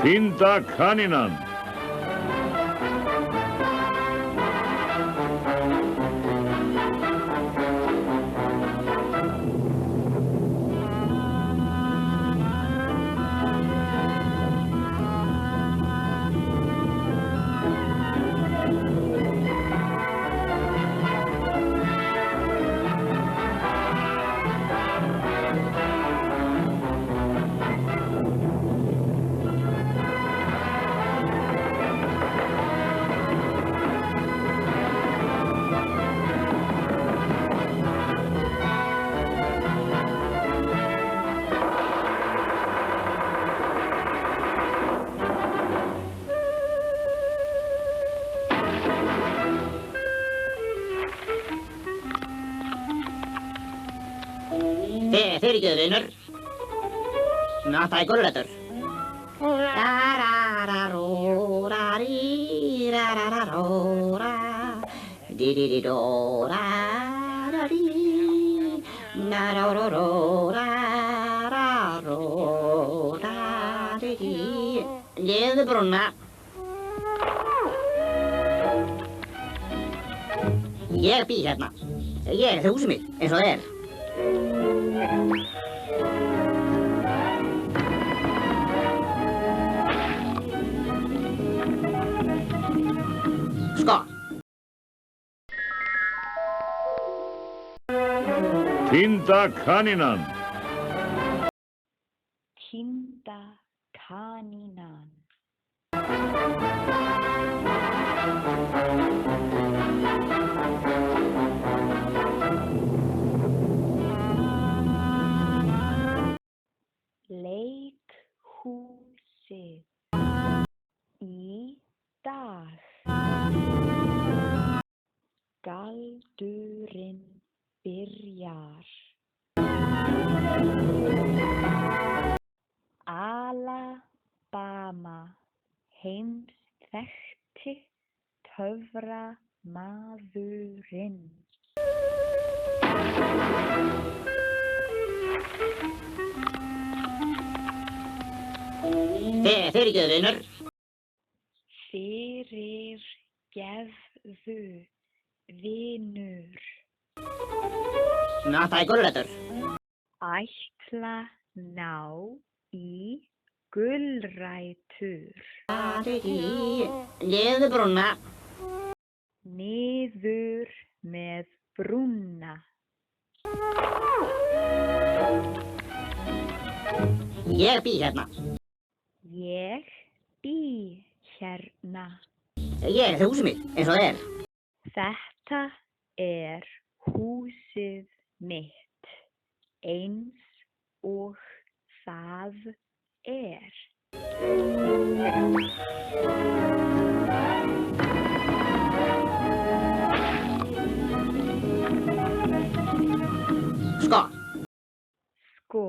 Týnda kanínan. Fyrirgefðu, vinur. Það er gulrætur. Leyfðu brúna. Ég bý hérna. Ég er húsið mitt, eins og það er. Sko. Týnda kanínan. Týnda kanínan. Leikhúsið í dag. Galdurinn byrjar. Alabama, heimsþekkti töframaðurinn. Fyrirgefðu, vinur. Fyrirgefðu, vinur. Það er gulrætur. Ætla ná í gulrætur. Leyfðu brúna. Niður með brúna. Ég bý hérna. Ég bý hérna. Ég er húsið mitt, eins og það er. Þetta er húsið mitt, eins og það er. Sko. Sko.